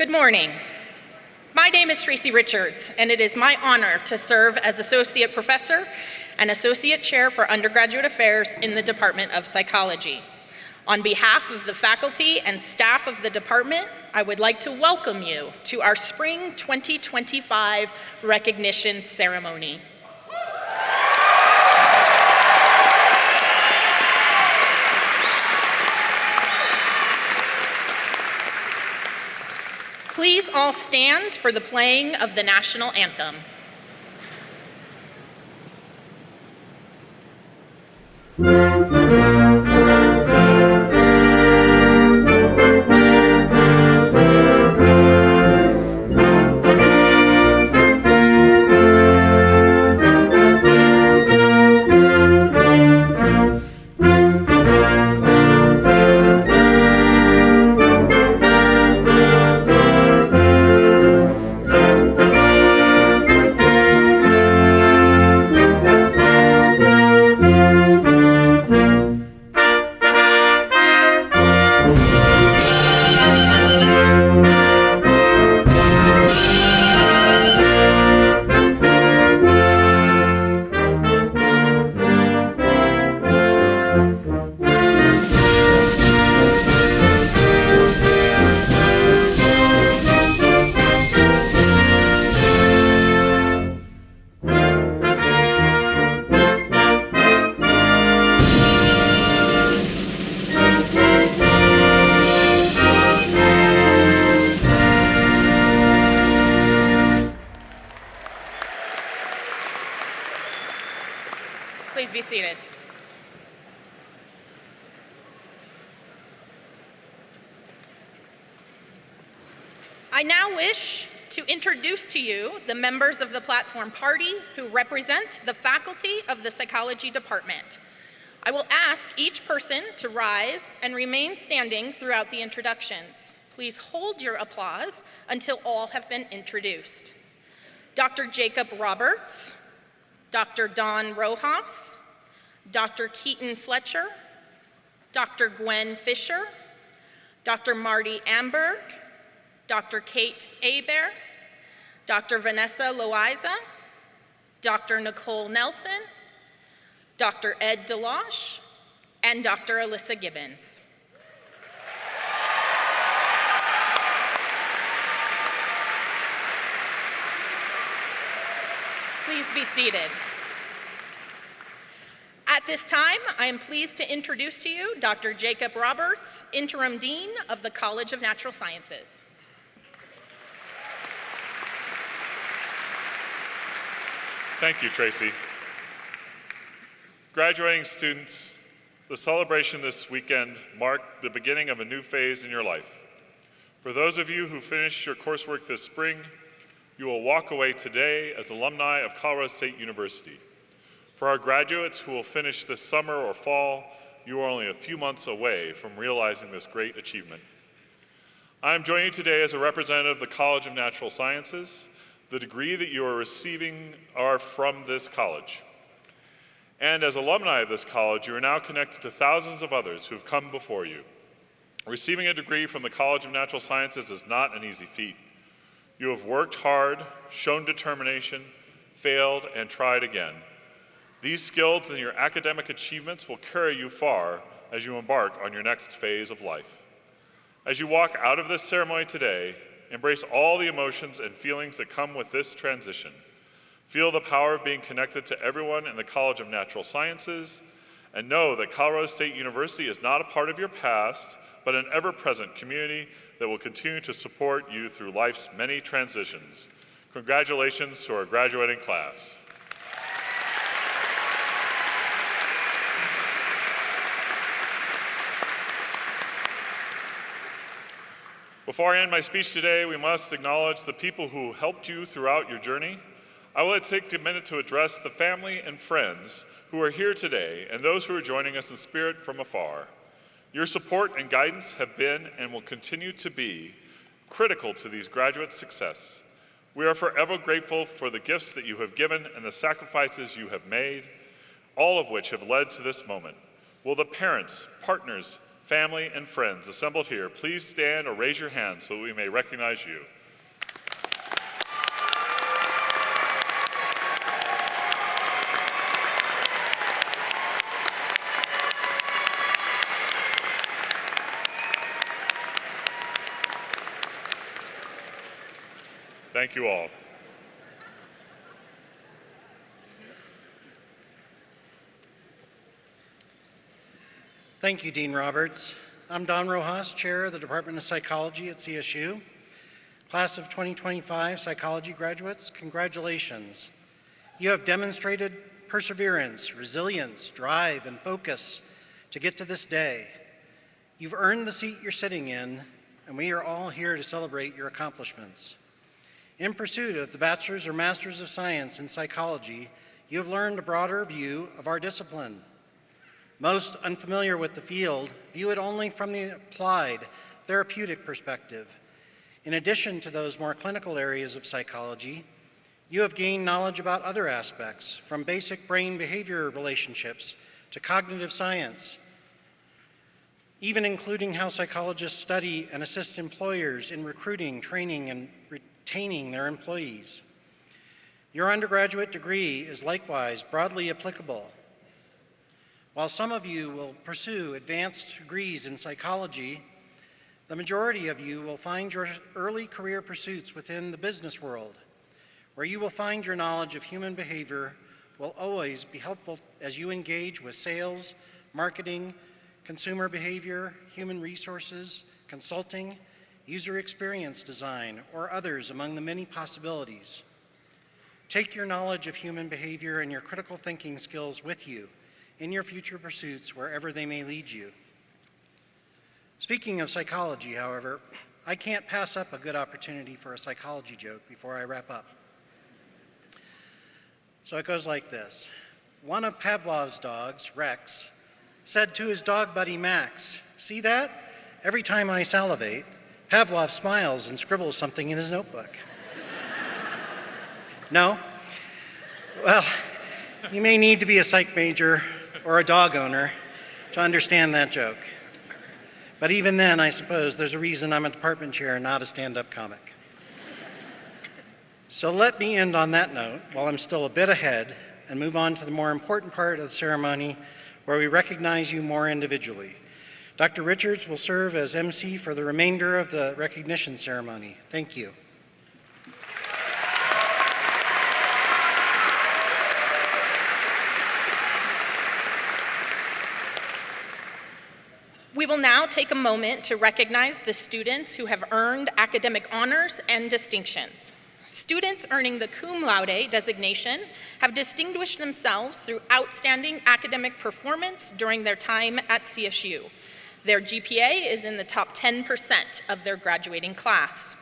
Good morning. My name is Tracy Richards, and it is my honor to serve as Associate Professor and Associate Chair for Undergraduate Affairs in the Department of Psychology. On behalf of the faculty and staff of the department, I would like to welcome you to our Spring 2025 recognition ceremony. Please all stand for the playing of the national anthem. Please be seated. I now wish to introduce to you the members of the Platform Party who represent the faculty of the Psychology Department. I will ask each person to rise and remain standing throughout the introductions. Please hold your applause until all have been introduced. Dr. Jacob Roberts, Dr. Dawn Rojas, Dr. Keaton Fletcher, Dr. Gwen Fisher, Dr. Marty Amberg, Dr. Kate Aber, Dr. Vanessa Loaiza, Dr. Nicole Nelson, Dr. Ed Deloche, and Dr. Alyssa Gibbons. Please be seated. At this time, I am pleased to introduce to you Dr. Jacob Roberts, Interim Dean of the College of Natural Sciences. Thank you, Tracy. Graduating students, the celebration this weekend marked the beginning of a new phase in your life. For those of you who finished your coursework this spring, you will walk away today as alumni of Colorado State University. For our graduates who will finish this summer or fall, you are only a few months away from realizing this great achievement. I am joining you today as a representative of the College of Natural Sciences. The degree that you are receiving are from this college. And as alumni of this college, you are now connected to thousands of others who have come before you. Receiving a degree from the College of Natural Sciences is not an easy feat. You have worked hard, shown determination, failed, and tried again. These skills and your academic achievements will carry you far as you embark on your next phase of life. As you walk out of this ceremony today, embrace all the emotions and feelings that come with this transition. Feel the power of being connected to everyone in the College of Natural Sciences, and know that Colorado State University is not a part of your past, but an ever-present community that will continue to support you through life's many transitions. Congratulations to our graduating class. Before I end my speech today, we must acknowledge the people who helped you throughout your journey. I will take a minute to address the family and friends who are here today and those who are joining us in spirit from afar. Your support and guidance have been and will continue to be critical to these graduates' success. We are forever grateful for the gifts that you have given and the sacrifices you have made, all of which have led to this moment. Will the parents, partners, family, and friends assembled here, please stand or raise your hand so that we may recognize you. Thank you all. Thank you, Dean Roberts. I'm Don Rojas, Chair of the Department of Psychology at CSU. Class of 2025 psychology graduates, congratulations. You have demonstrated perseverance, resilience, drive, and focus to get to this day. You've earned the seat you're sitting in, and we are all here to celebrate your accomplishments. In pursuit of the Bachelor's or Master's of Science in Psychology, you have learned a broader view of our discipline. Most unfamiliar with the field view it only from the applied, therapeutic perspective. In addition to those more clinical areas of psychology, you have gained knowledge about other aspects, from basic brain-behavior relationships to cognitive science, even including how psychologists study and assist employers in recruiting, training, and retaining their employees. Your undergraduate degree is likewise broadly applicable. While some of you will pursue advanced degrees in psychology, the majority of you will find your early career pursuits within the business world, where you will find your knowledge of human behavior will always be helpful as you engage with sales, marketing, consumer behavior, human resources, consulting, user experience design, or others among the many possibilities. Take your knowledge of human behavior and your critical thinking skills with you in your future pursuits, wherever they may lead you. Speaking of psychology, however, I can't pass up a good opportunity for a psychology joke before I wrap up. So it goes like this. One of Pavlov's dogs, Rex, said to his dog buddy Max, "See that? Every time I salivate, Pavlov smiles and scribbles something in his notebook." No? Well, you may need to be a psych major or a dog owner to understand that joke. But even then, I suppose there's a reason I'm a department chair and not a stand-up comic. So let me end on that note while I'm still a bit ahead and move on to the more important part of the ceremony where we recognize you more individually. Dr. Richards will serve as MC for the remainder of the recognition ceremony. Thank you. We will now take a moment to recognize the students who have earned academic honors and distinctions. Students earning the cum laude designation have distinguished themselves through outstanding academic performance during their time at CSU. Their GPA is in the top 10% of their graduating class.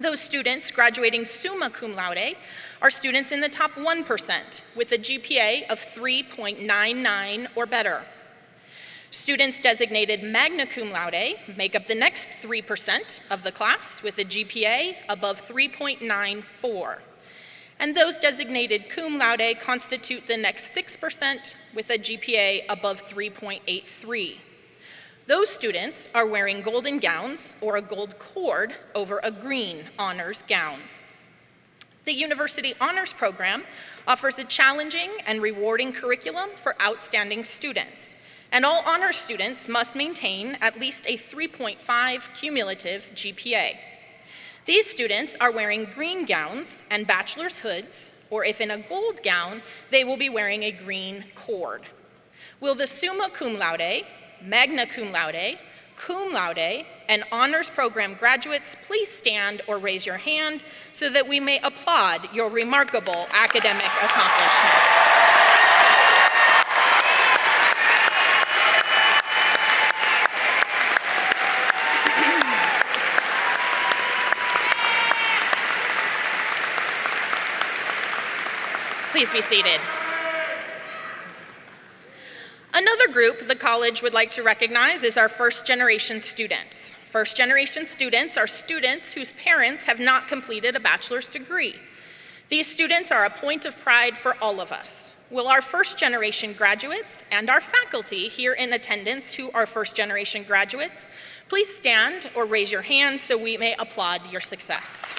Those students graduating summa cum laude are students in the top 1% with a GPA of 3.99 or better. Students designated magna cum laude make up the next 3% of the class with a GPA above 3.94. And those designated cum laude constitute the next 6% with a GPA above 3.83. Those students are wearing golden gowns or a gold cord over a green honors gown. The University Honors Program offers a challenging and rewarding curriculum for outstanding students. And all honors students must maintain at least a 3.5 cumulative GPA. These students are wearing green gowns and bachelor's hoods, or if in a gold gown, they will be wearing a green cord. Will the summa cum laude, magna cum laude, and honors program graduates please stand or raise your hand so that we may applaud your remarkable academic accomplishments. Please be seated. Another group the college would like to recognize is our first-generation students. First-generation students are students whose parents have not completed a bachelor's degree. These students are a point of pride for all of us. will our first-generation graduates and our faculty here in attendance who are first-generation graduates please stand or raise your hand so we may applaud your success.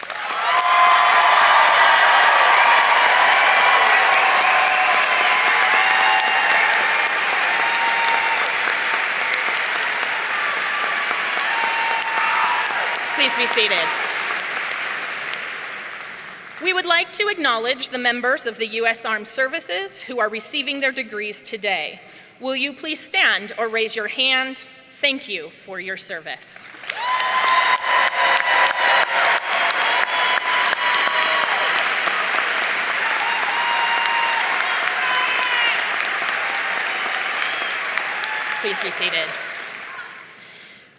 Please be seated. We would like to acknowledge the members of the U.S. Armed Services who are receiving their degrees today. Will you please stand or raise your hand? Thank you for your service. Please be seated.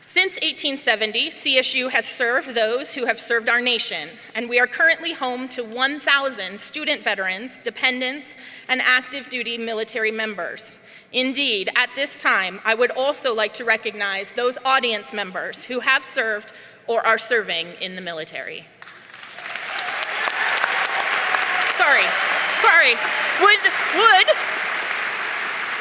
Since 1870, CSU has served those who have served our nation, and we are currently home to 1,000 student veterans, dependents, and active duty military members. Indeed, at this time, I would also like to recognize those audience members who have served or are serving in the military. Sorry. Would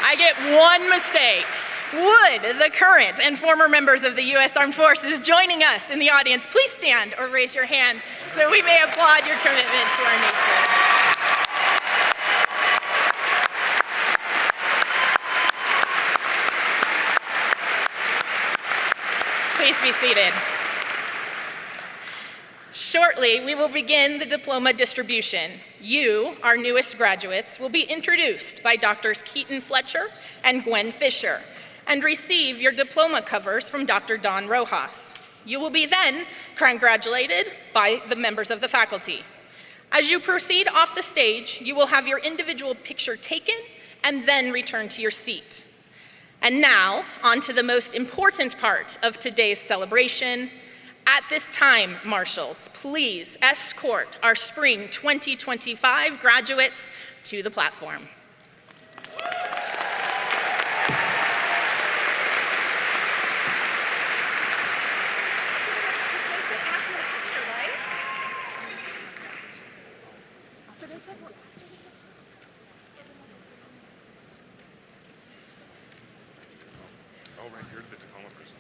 I get one mistake? Would the current and former members of the U.S. Armed Forces joining us in the audience please stand or raise your hand so we may applaud your commitment to our nation. Please be seated. Shortly, we will begin the diploma distribution. You, our newest graduates, will be introduced by Drs. Keaton Fletcher and Gwen Fisher, and receive your diploma covers from Dr. Don Rojas. You will be then congratulated by the members of the faculty. As you proceed off the stage, you will have your individual picture taken and then return to your seat. And now, on to the most important part of today's celebration. At this time, marshals, please escort our spring 2025 graduates to the platform. Oh, right, you're the diploma person.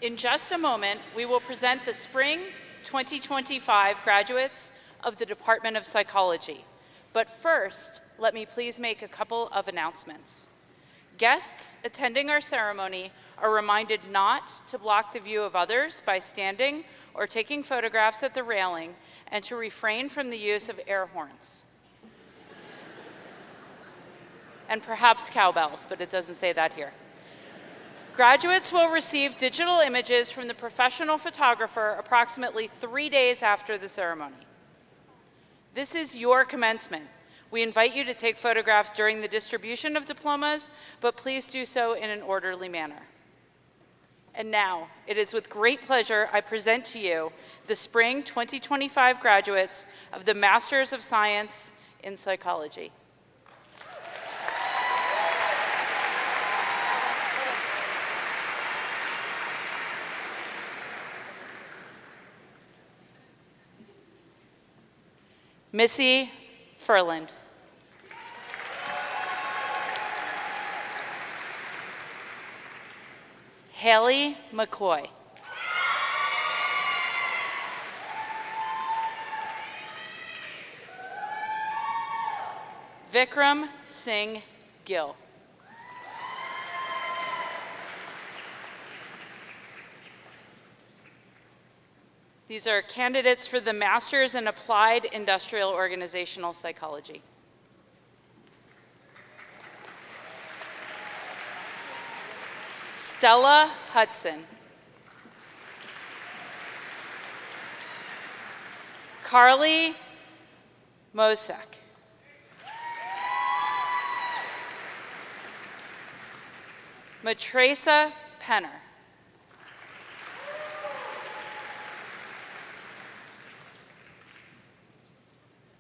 In just a moment, we will present the Spring 2025 graduates of the Department of Psychology. But first, let me please make a couple of announcements. Guests attending our ceremony are reminded not to block the view of others by standing or taking photographs at the railing, and to refrain from the use of air horns. And perhaps cowbells, but it doesn't say that here. Graduates will receive digital images from the professional photographer approximately 3 days after the ceremony. This is your commencement. We invite you to take photographs during the distribution of diplomas, but please do so in an orderly manner. And now, it is with great pleasure I present to you the Spring 2025 graduates of the Masters of Science in Psychology. Missy Furland. Haley McCoy. Vikram Singh Gill. These are candidates for the Masters in Applied Industrial Organizational Psychology. Stella Hudson. Carly Mosek. Matresa Penner.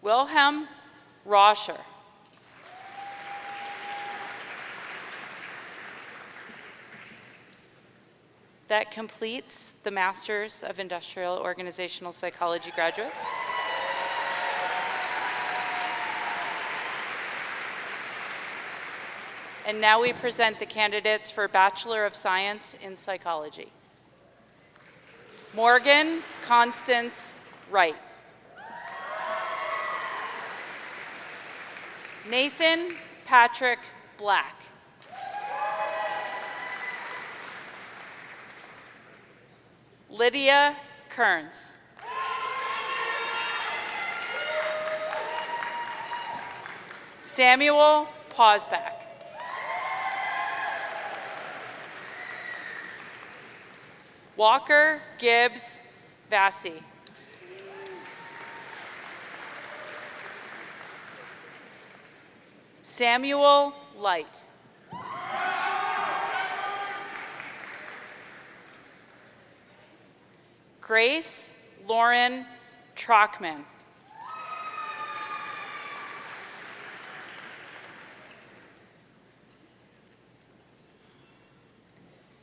Wilhelm Roscher. That completes the Masters of Industrial Organizational Psychology graduates. And now we present the candidates for Bachelor of Science in Psychology. Morgan Constance Wright. Nathan Patrick Black. Lydia Kearns. Samuel Pausback. Walker Gibbs Vassy. Samuel Light. Grace Lauren Trockman.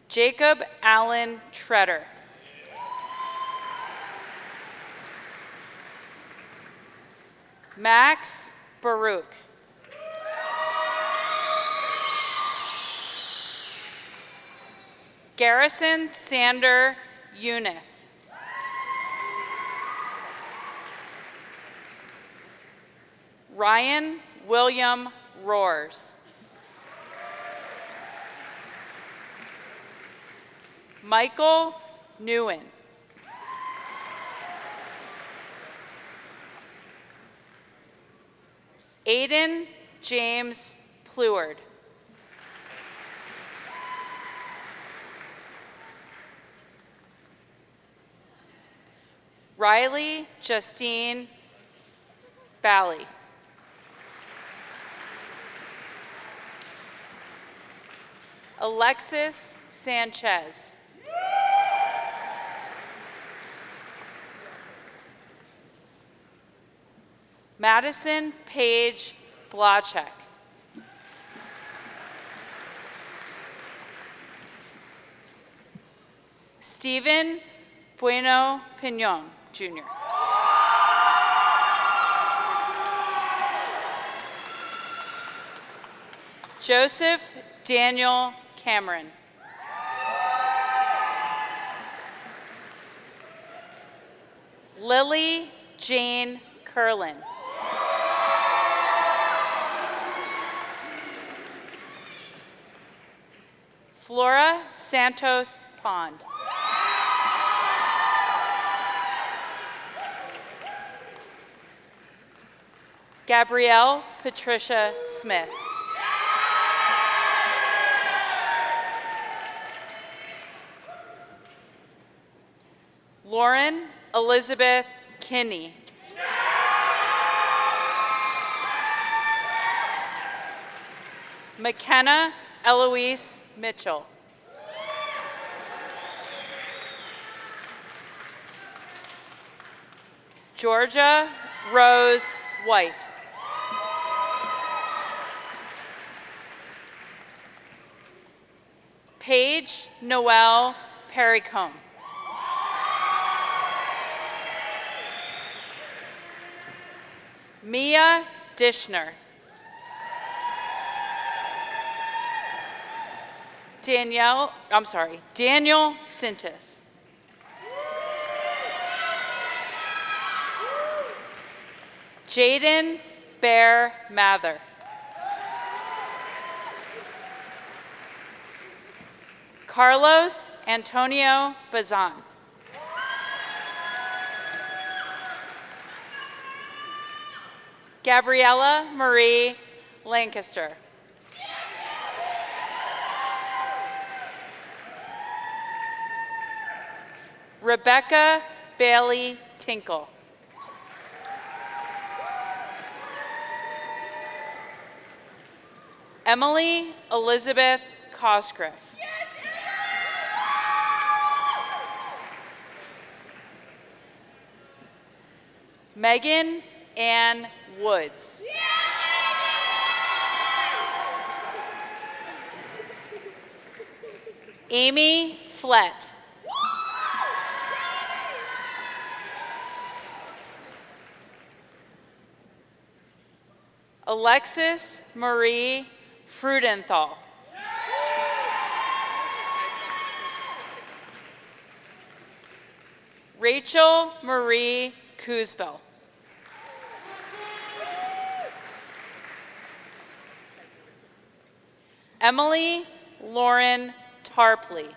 Jacob Allen Treader. Max Baruch. Garrison Sander Eunice. Ryan William Roars. Michael Newen. Aiden James Pleward. Riley Justine Bally. Alexis Sanchez. Madison Paige Blachek. Stephen Bueno Pignon, Jr. Joseph Daniel Cameron. Lily Jane Curlin. Flora Santos Pond. Gabrielle Patricia Smith. Lauren Elizabeth Kinney. McKenna Eloise Mitchell. Georgia Rose White. Paige Noelle Perrycombe. Mia Dishner. Daniel Sintis. Jaden Bear Mather. Carlos Antonio Bazan. Gabriella Marie Lancaster. Rebecca Bailey Tinkle. Emily Elizabeth Cosgriff. Megan Ann Woods. Amy Flett. Alexis Marie Frudenthal. Rachel Marie Kuzbel. Emily Lauren Tarpley.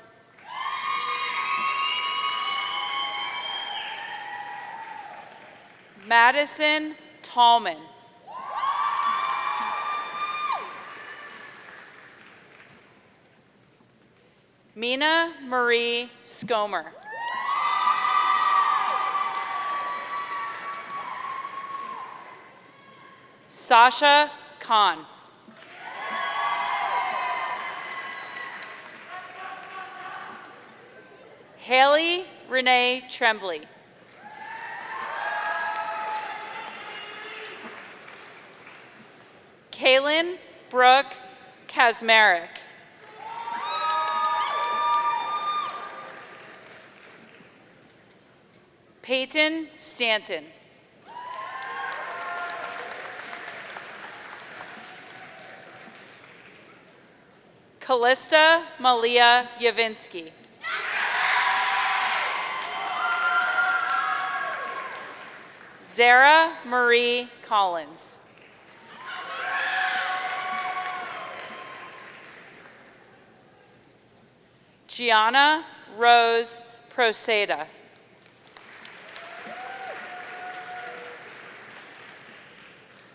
Madison Tallman. Mina Marie Skomer. Sasha Khan. Haley Renee Tremblay. Kaylin Brooke Kazmarek. Peyton Stanton. Callista Malia Yavinsky. Zara Marie Collins. Gianna Rose Proceda.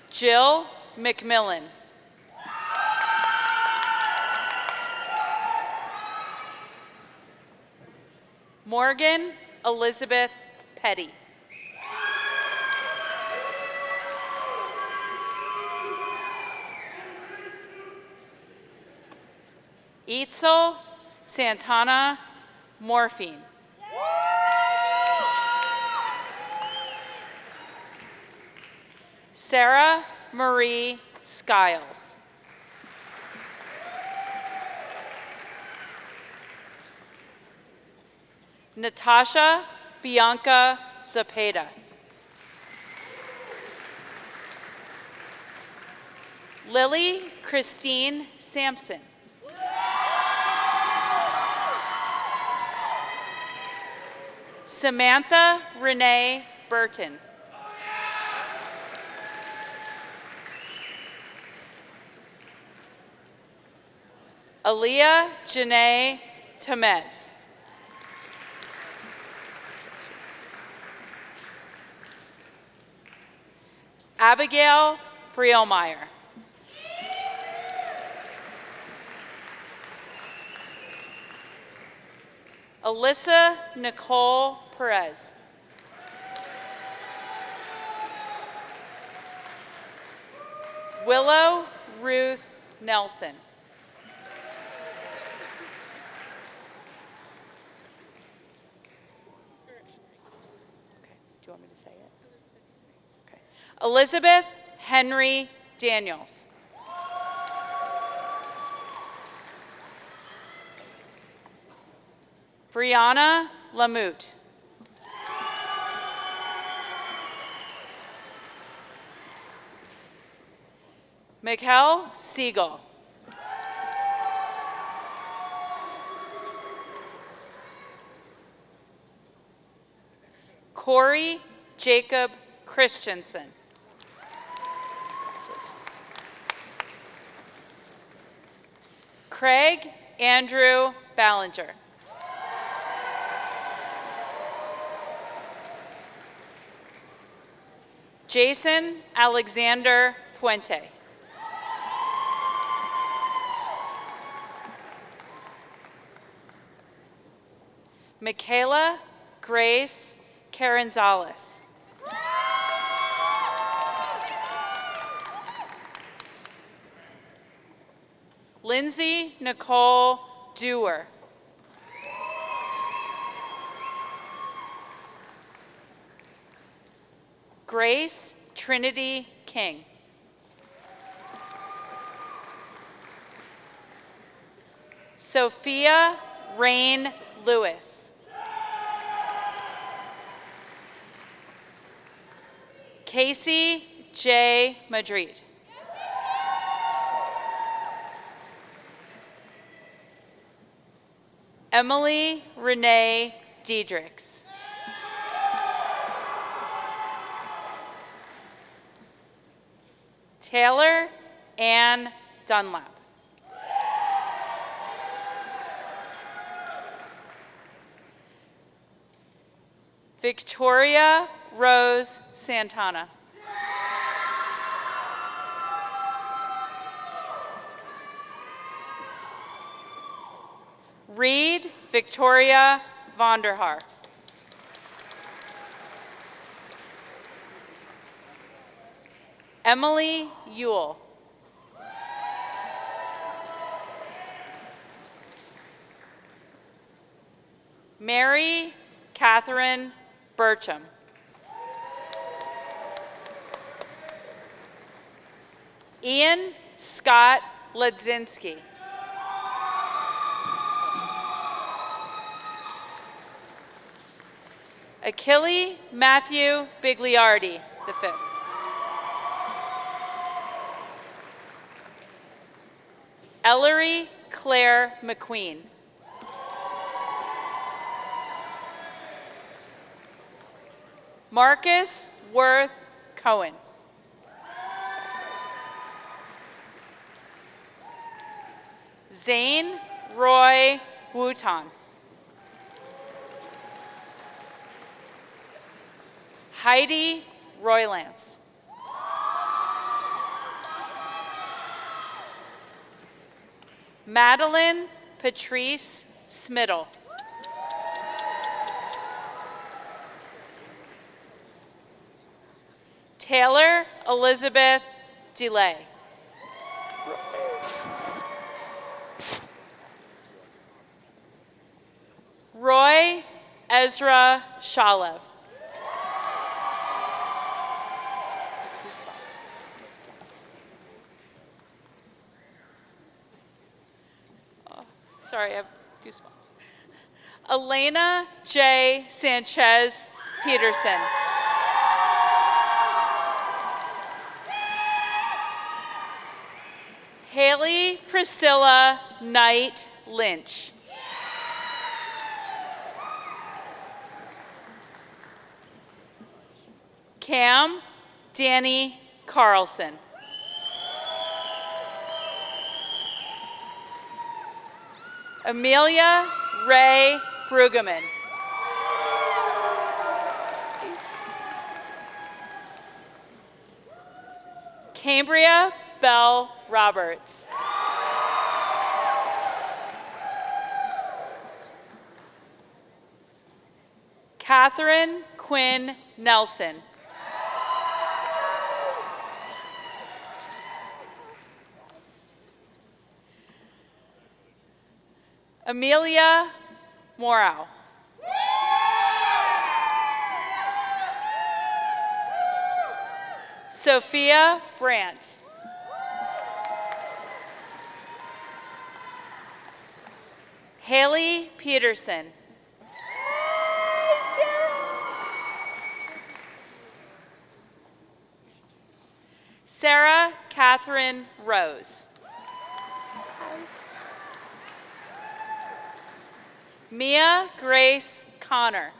Jill McMillan. Morgan Elizabeth Petty. Eitzel Santana Morphine. Sarah Marie Skiles. Natasha Bianca Zapata. Lily Christine Sampson. Samantha Renee Burton. Aaliyah Janae Temez. Abigail Brielmeyer. Alyssa Nicole Perez. Willow Ruth Nelson. Okay, do you want me to say it? Okay. Elizabeth Henry Daniels. Brianna Lamoute. Mikkel Siegel. Corey Jacob Christensen. Craig Andrew Ballinger. Jason Alexander Puente. Michaela Grace Carenzales. Lindsay Nicole Dewar. Grace Trinity King. Sophia Rain Lewis. Casey J. Madrid. Emily Renee Diedrichs. Taylor Ann Dunlap. Victoria Rose Santana. Reed Victoria Vonderhaar. Emily Ewell. Mary Catherine Burcham. Ian Scott Ledzinski. Achille Matthew Bigliardi, the fifth. Ellery Claire McQueen. Marcus Worth Cohen. Zane Roy Wooton. Heidi Roylance. Madeline Patrice Smittle. Taylor Elizabeth DeLay. Roy Ezra Shalev. Sorry, I have goosebumps. Elena J. Sanchez Peterson. Haley Priscilla Knight Lynch. Cam Danny Carlson. Amelia Ray Brueggemann. Cambria Bell Roberts. Catherine Quinn Nelson. Amelia Morrow. Sophia Brandt. Haley Peterson. Sarah Catherine Rose. Mia Grace Connor.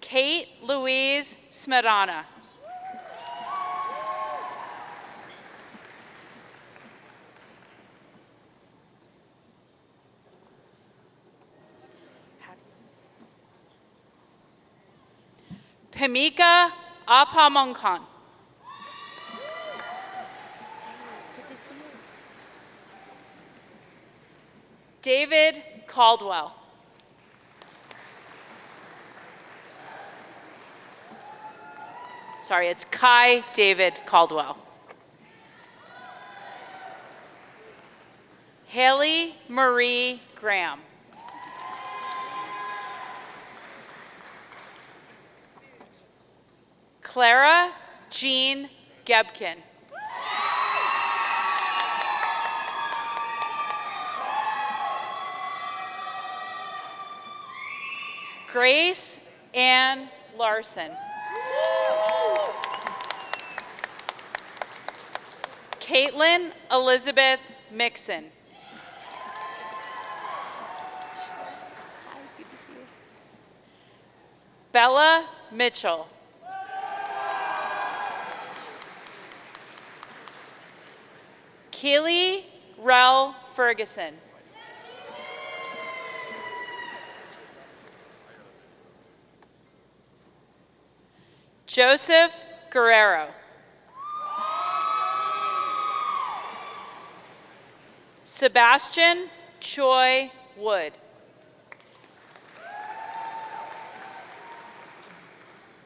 Kate Louise Smetana. Pamika Apamonkan. David Caldwell. Sorry, it's Kai David Caldwell. Haley Marie Graham. Clara Jean Gebkin. Grace Ann Larson. Caitlin Elizabeth Mixon. Hi, good to see you. Bella Mitchell. Keely Rel Ferguson. Joseph Guerrero. Sebastian Choi Wood.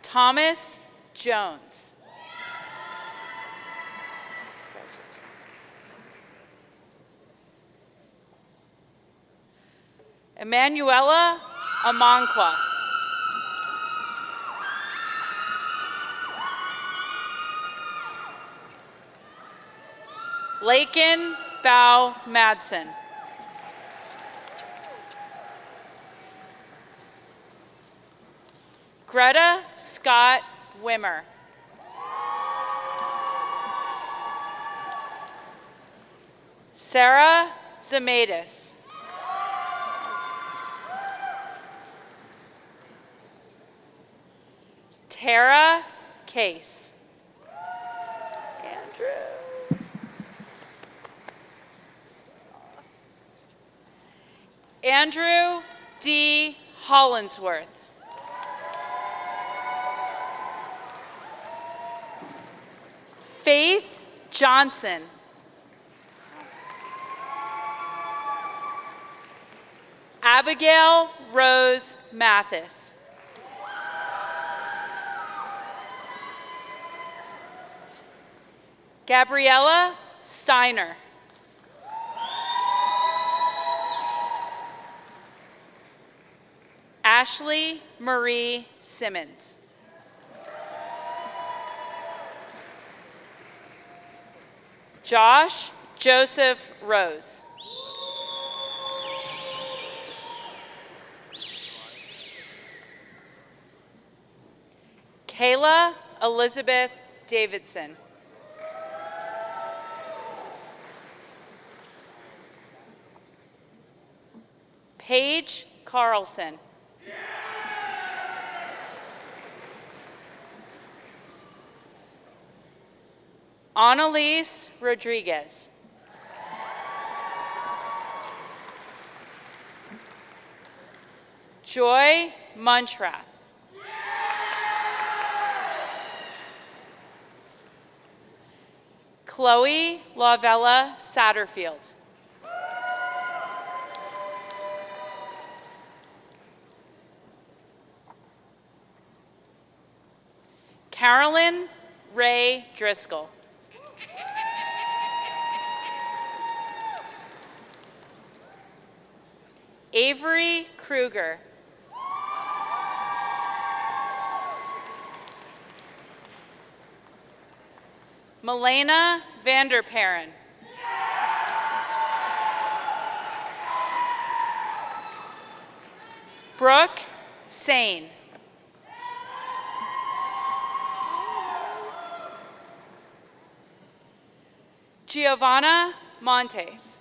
Thomas Jones. Emanuela Amankwa. Lakin Bao Madsen. Greta Scott Wimmer. Sarah Zemetis. Tara Case. Andrew D. Hollinsworth. Faith Johnson. Abigail Rose Mathis. Gabriella Steiner. Ashley Marie Simmons. Josh Joseph Rose. Kayla Elizabeth Davidson. Paige Carlson. Annalise Rodriguez. Joy Muntrath. Chloe Lavella Satterfield. Carolyn Ray Driscoll. Avery Kruger. Milena Vanderparen. Brooke Sane. Giovanna Montes.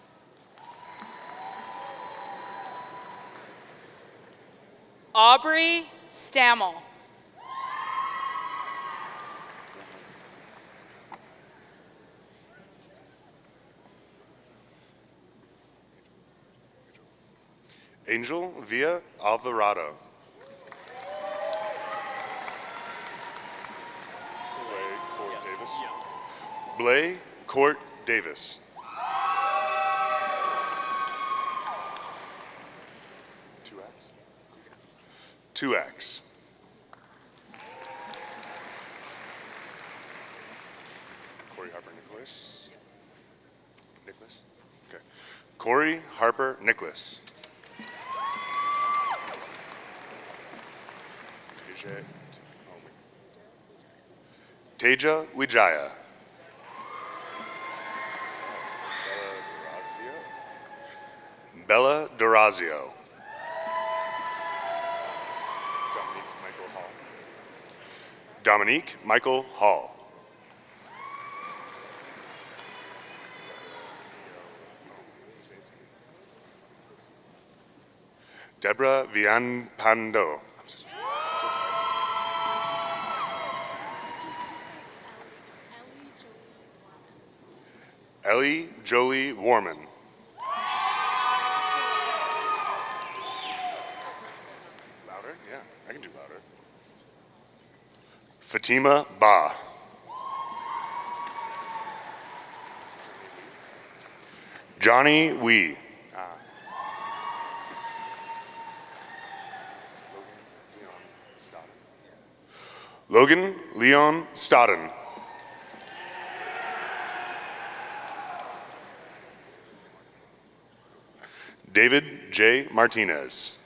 Aubrey Stammel. Angel Villa Alvarado. Blay Court Davis. 2X. Corey Harper Nicholas. Nicholas? Okay. Corey Harper Nicholas. Teja Wijaya. Bella Durazio. Dominique Michael Hall. Deborah Vianpando. Ellie Jolie Warman. Louder? Yeah, I can do louder. Fatima Ba. Johnny Wee. Logan Leon Stodden. David J. Martinez.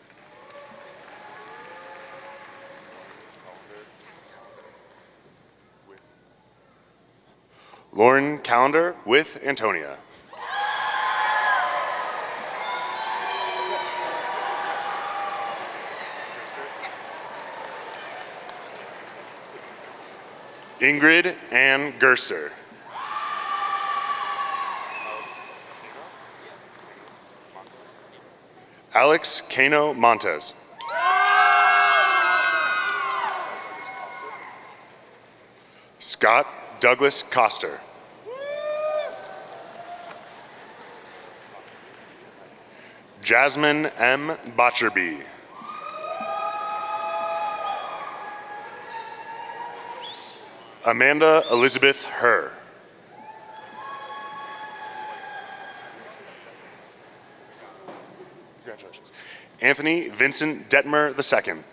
Lauren Calendar with Antonia. Ingrid Ann Gerster. Alex Cano Montes. Scott Douglas Coster. Jasmine M. Botcherby. Amanda Elizabeth Herr. Congratulations. Anthony Vincent Detmer II.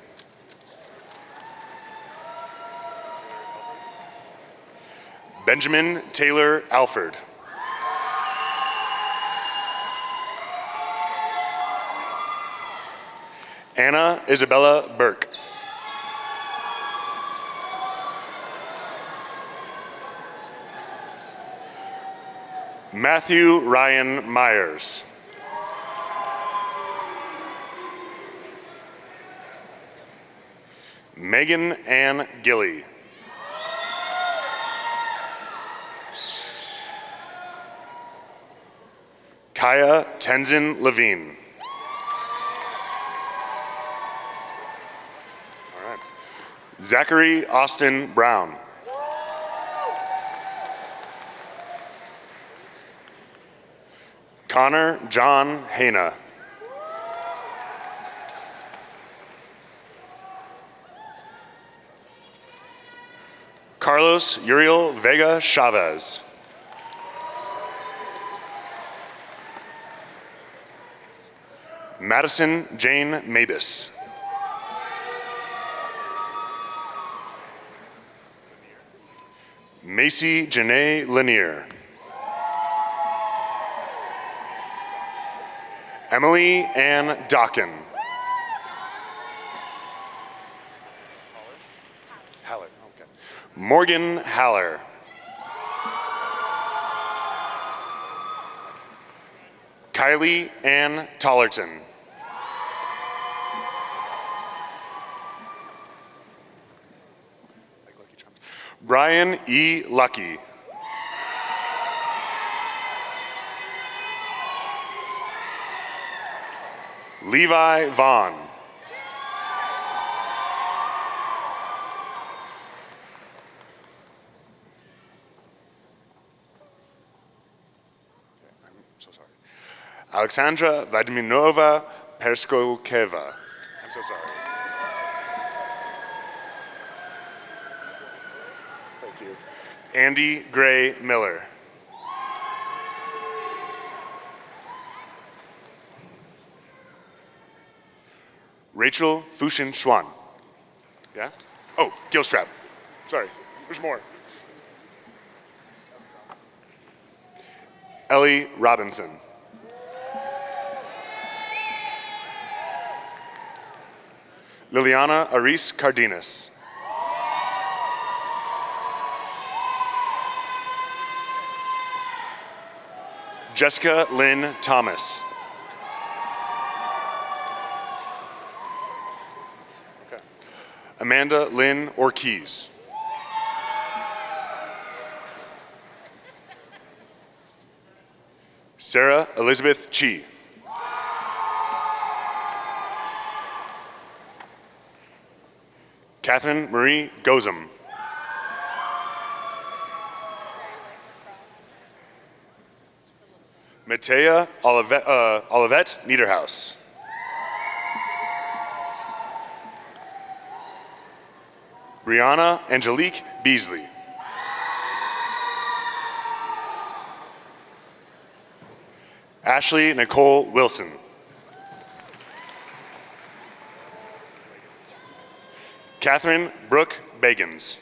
Benjamin Taylor Alford. Anna Isabella Burke. Matthew Ryan Myers. Megan Ann Gilly. Kaya Tenzin Levine. All right. Zachary Austin Brown. Connor John Hana. Carlos Uriel Vega Chavez. Madison Jane Mabus. Macy Janae Lanier. Emily Ann Docken. Haller, okay. Morgan Haller. Kylie Ann Tollerton. Brian E. Lucky. Levi Vaughn. I'm so sorry. Alexandra Vladimirovna Perskokeva. I'm so sorry. Thank you. Andy Gray Miller. Rachel Fushin Schwan. Yeah? Oh, Gilstrap. Sorry, there's more. Ellie Robinson. Liliana Aris Cardenas. Jessica Lynn Thomas. Okay. Amanda Lynn Ortiz. Sarah Elizabeth Chi. Catherine Marie Gozum. Matea Olivette Niederhaus. Brianna Angelique Beasley. Ashley Nicole Wilson. Catherine Brooke Bagans.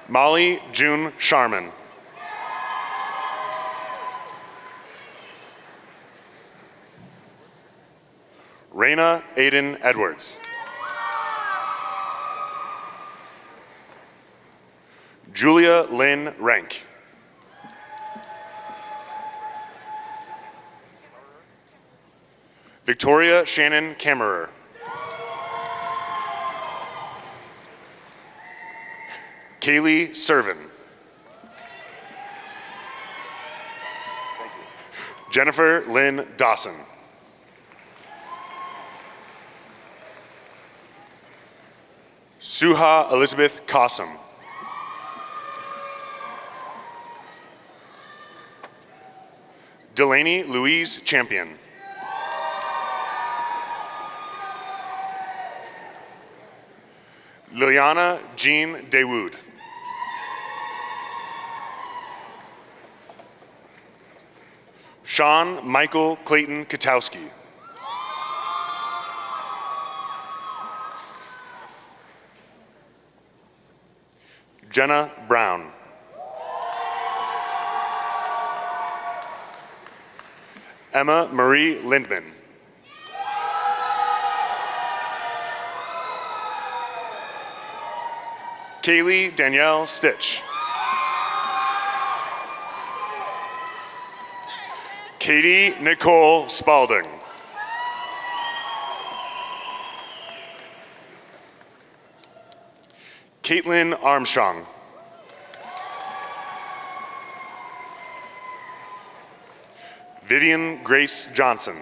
Molly June Sharman. Raina Aiden Edwards. Julia Lynn Rank. Victoria Shannon Kammerer. Kaylee Servin. Jennifer Lynn Dawson. Suha Elizabeth Cossum. Delaney Louise Champion. Liliana Jean Dawood. Sean Michael Clayton Katowski. Jenna Brown. Emma Marie Lindman. Kaylee Danielle Stitch. Katie Nicole Spalding. Caitlin Armstrong. Vivian Grace Johnson.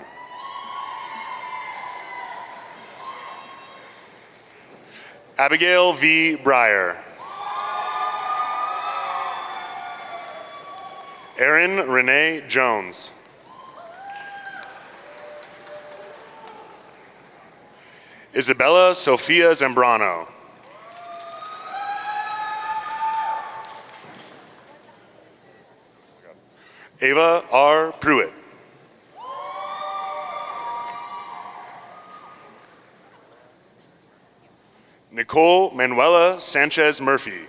Abigail V. Breyer. Erin Renee Jones. Isabella Sophia Zambrano. Ava R. Pruitt. Nicole Manuela Sanchez Murphy.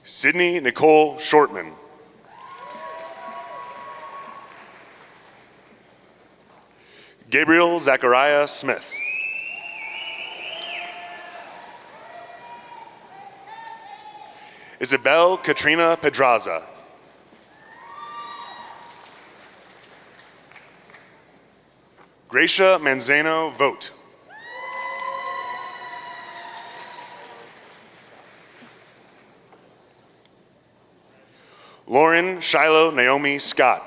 Sydney Nicole Shortman. Gabriel Zachariah Smith. Isabel Katrina Pedraza. Gracia Manzano Vote. Lauren Shiloh Naomi Scott.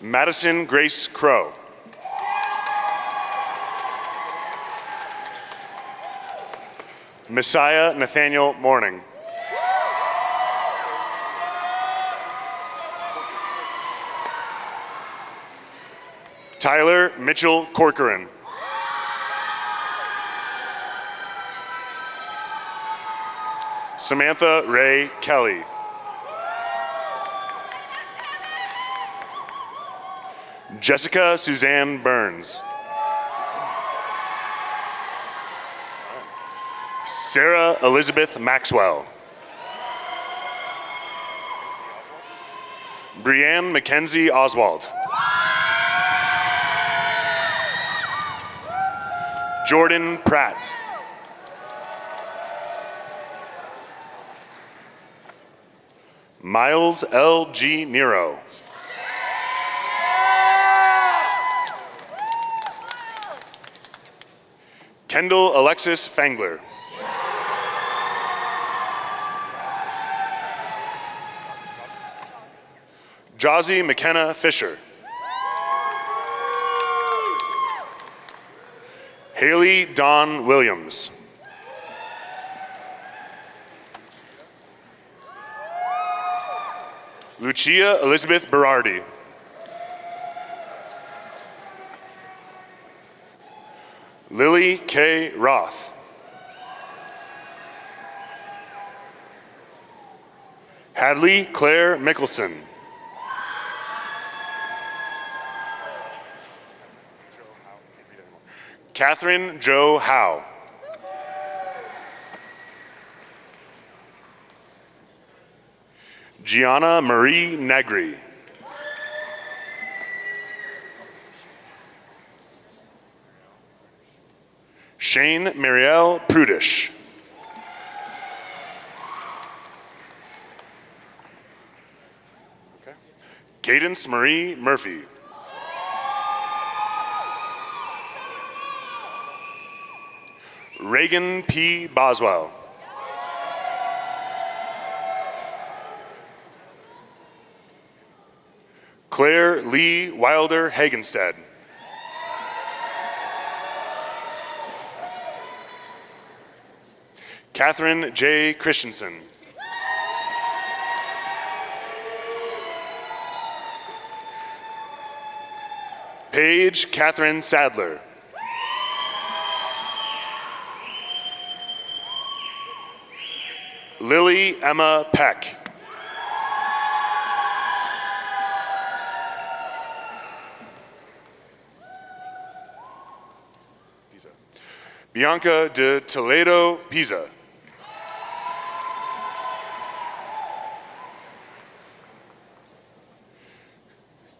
Madison Grace Crow. Messiah Nathaniel Morning. Tyler Mitchell Corcoran. Samantha Ray Kelly. Jessica Suzanne Burns. Sarah Elizabeth Maxwell. Brianne Mackenzie Oswald. Jordan Pratt. Miles L. G. Nero. Kendall Alexis Fangler. Jozzy McKenna Fisher. Haley Dawn Williams. Lucia Elizabeth Berardi. Lily K. Roth. Hadley Claire Mickelson. Catherine Jo Howe. Gianna Marie Negri. Shane Marielle Prudish. Cadence Marie Murphy. Reagan P. Boswell. Claire Lee Wilder Hagenstead. Catherine J. Christensen. Paige Catherine Sadler. Lily Emma Peck. Bianca de Toledo Pisa.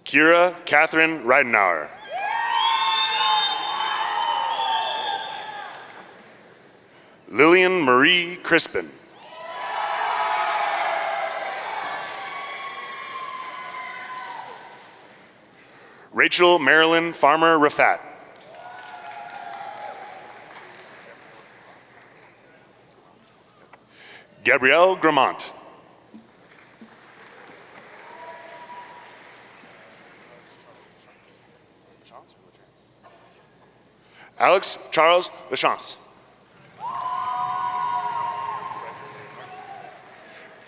Kira Catherine Reidenauer. Lillian Marie Crispin. Rachel Marilyn Farmer Rafat. Gabrielle Gramont. Alex Charles Lachance.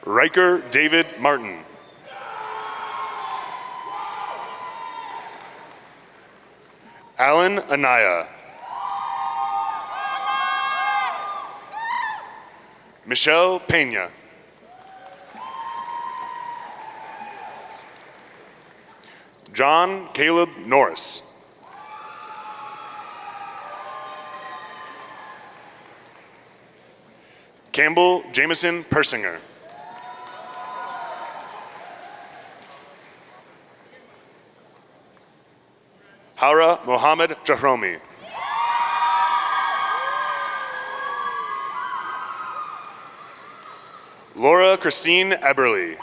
Riker David Martin. Alan Anaya. Michelle Pena. John Caleb Norris. Campbell Jameson Persinger. Hara Mohammed Jahromi. Laura Christine Eberly.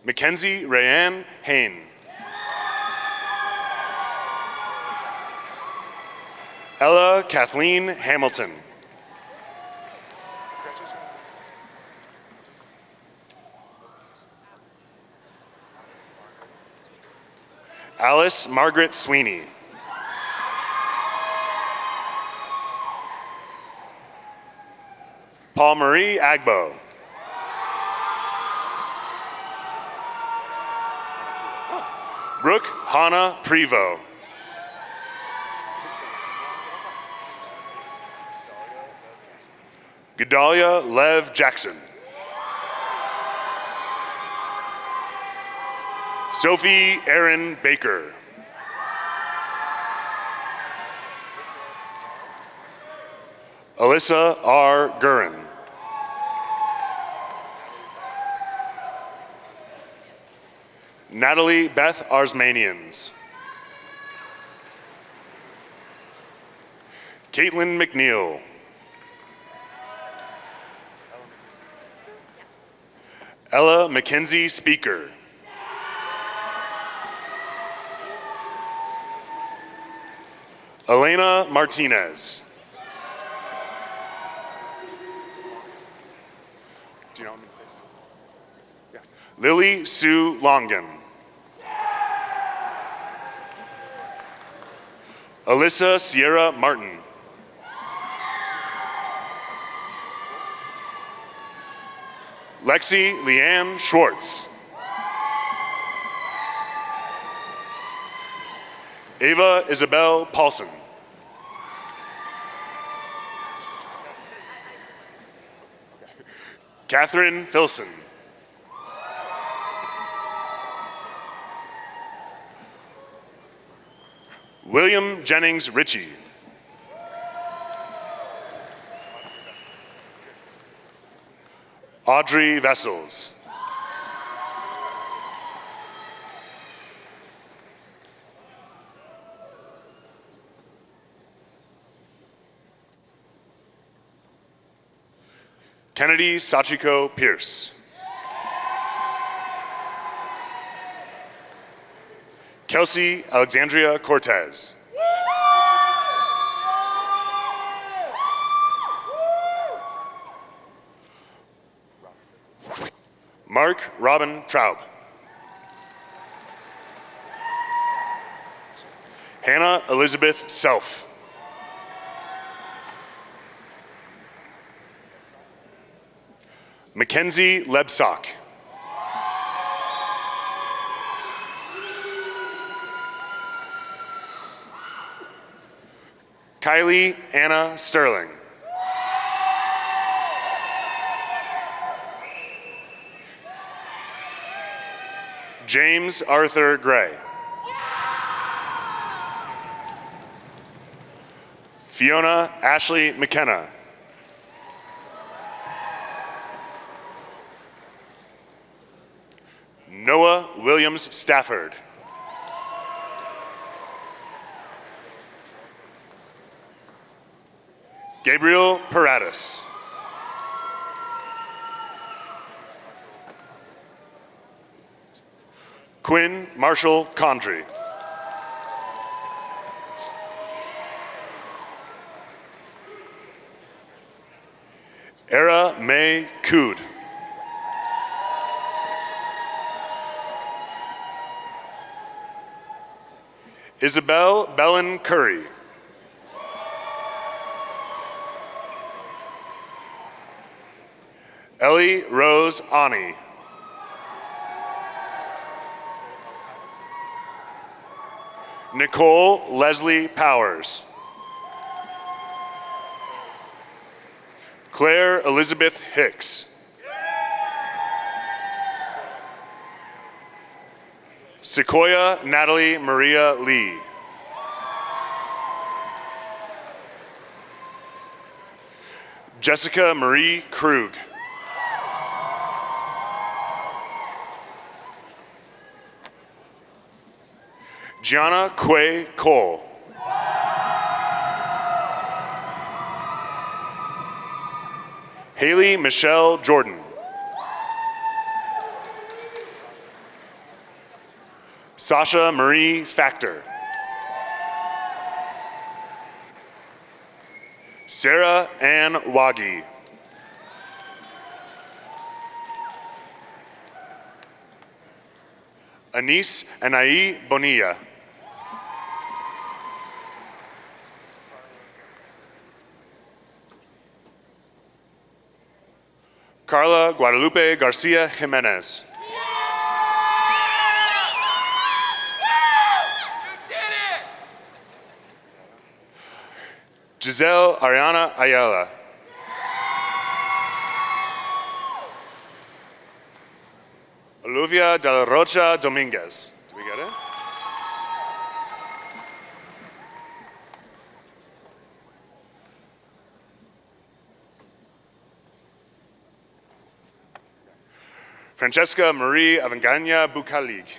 Mackenzie Rayanne Hain. Ella Kathleen Hamilton. Alice Margaret Sweeney. Paul Marie Agbo. Brooke Hannah Prevo. Gedalia Lev Jackson. Sophie Erin Baker. Alyssa R. Gurin. Natalie Beth Arsmanians. Caitlin McNeil. Ella Mackenzie Speaker. Elena Martinez. Do you know what I'm saying? Yeah. Lily Sue Longan. Alyssa Sierra Martin. Lexi Leanne Schwartz. Ava Isabel Paulson. Catherine Filson. William Jennings Ritchie. Audrey Vessels. Kennedy Sachiko Pierce. Kelsey Alexandria Cortez. Mark Robin Traub. Hannah Elizabeth Self. Mackenzie Lebsock. Kylie Anna Sterling. James Arthur Gray. Fiona Ashley McKenna. Noah Williams Stafford. Gabriel Paratus. Quinn Marshall Condry. Era May Cood. Isabel Bellin Curry. Ellie Rose Ani. Nicole Leslie Powers. Claire Elizabeth Hicks. Sequoia Natalie Maria Lee. Jessica Marie Krug. Gianna Quay Cole. Haley Michelle Jordan. Sasha Marie Factor. Sarah Ann Wagi. Anise Anai Bonilla. Carla Guadalupe Garcia Jimenez. Giselle Ariana Ayala. Silvia de la Rocha Dominguez. Did we get it? Francesca Marie Avengania Bucalig.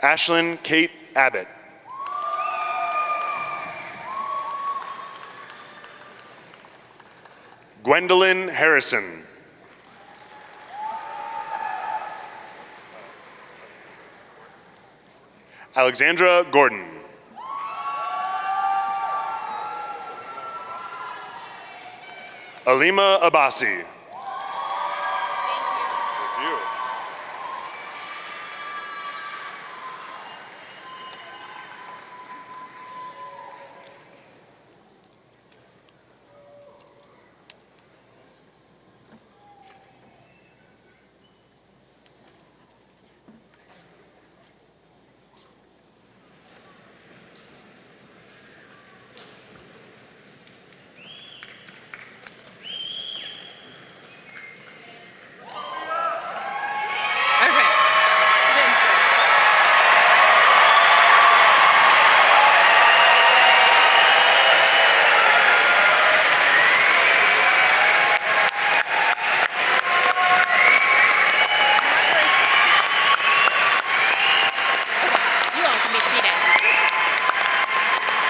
Ashlyn Kate Abbott. Gwendolyn Harrison. Alexandra Gordon. Alima Abbasi. Thank you. Okay. Thank you. You all can be seated.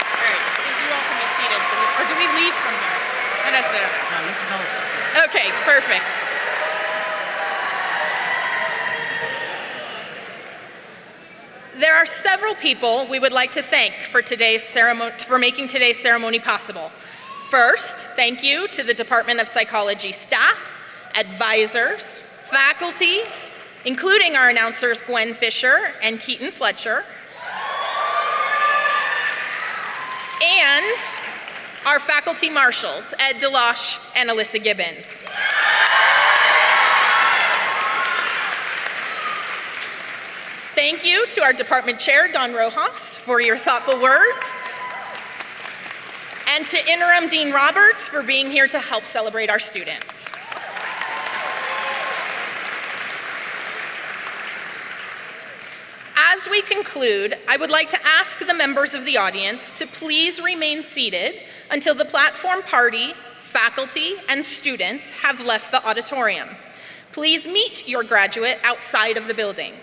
All right, I think you all can be seated. Or do we leave from here? Not necessarily. You can tell us to stay. Okay, perfect. There are several people we would like to thank for making today's ceremony possible. First, thank you to the Department of Psychology staff, advisors, faculty, including our announcers Gwen Fisher and Keaton Fletcher, and our faculty marshals, Ed DeLoche and Alyssa Gibbons. Thank you to our department chair, Don Rojas, for your thoughtful words, and to Interim Dean Roberts for being here to help celebrate our students. As we conclude, I would like to ask the members of the audience to please remain seated until the platform party, faculty, and students have left the auditorium. Please meet your graduate outside of the building.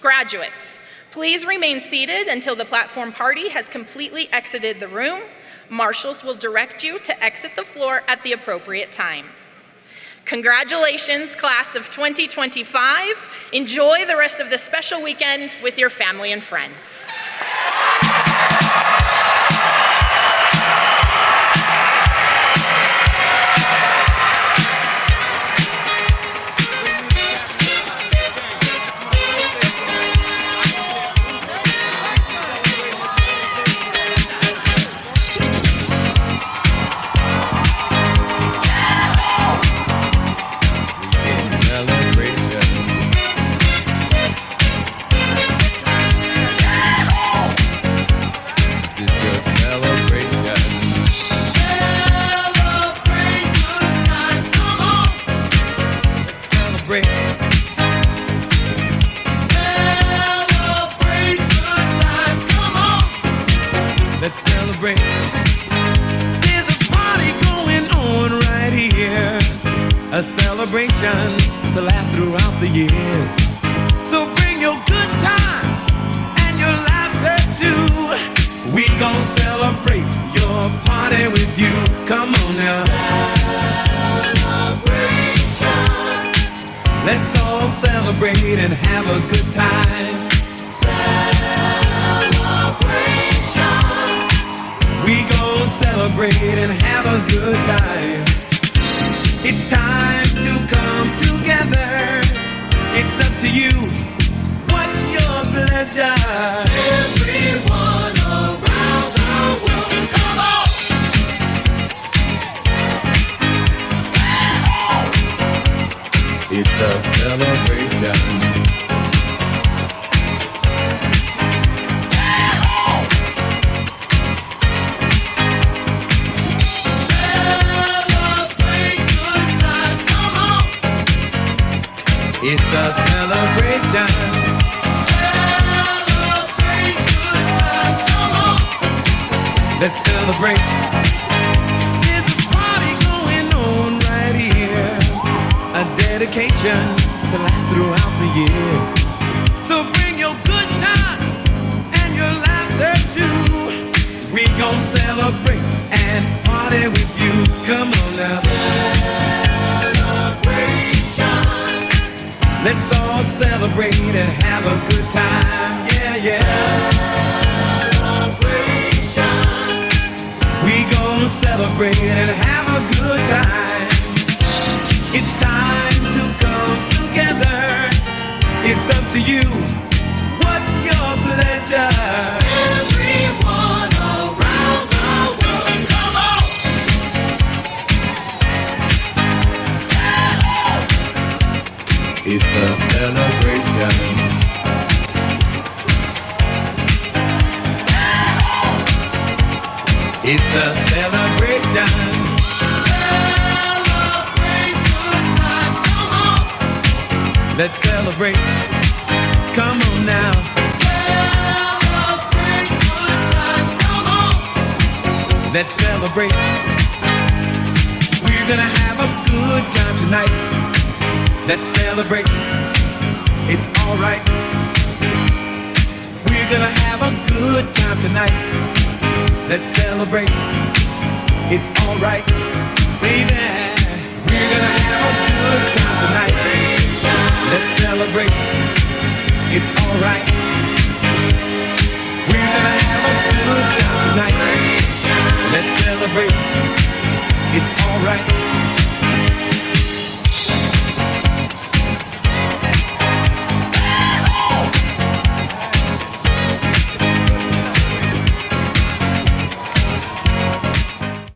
Graduates, please remain seated until the platform party has completely exited the room. Marshals will direct you to exit the floor at the appropriate time. Congratulations, class of 2025. Enjoy the rest of the special weekend with your family and friends. A celebration to last throughout the years. So bring your good times and your laughter too. We gon' celebrate your party with you. Come on now. Celebration. Let's all celebrate and have a good time. Celebration. We gon' celebrate and have a good time. It's time to come together. It's up to you. What's your pleasure? Everyone around the world, come on! It's a celebration. Celebrate good It's a celebration. Celebrate good times, come on. Let's celebrate. There's a party going on right here. A dedication to last throughout the years. So bring your good times and your laughter too. We gon' celebrate and party with you. Come on now. Let's all celebrate and have a good time, yeah, yeah. Celebration. We gonna celebrate and have a good time. It's time to come together. It's up to you. What's your pleasure? Everyone around the world, come on! It's a celebration. It's a celebration. Celebrate good times, come on. Let's celebrate. Come on now. Celebrate good times, come on. Let's celebrate. We're gonna have a good time tonight. Let's celebrate. It's alright. We're gonna have a good time tonight. Let's celebrate. It's alright, baby. We're gonna have a good time tonight. Let's celebrate. It's alright. We're gonna have a good time tonight. Let's celebrate. It's alright.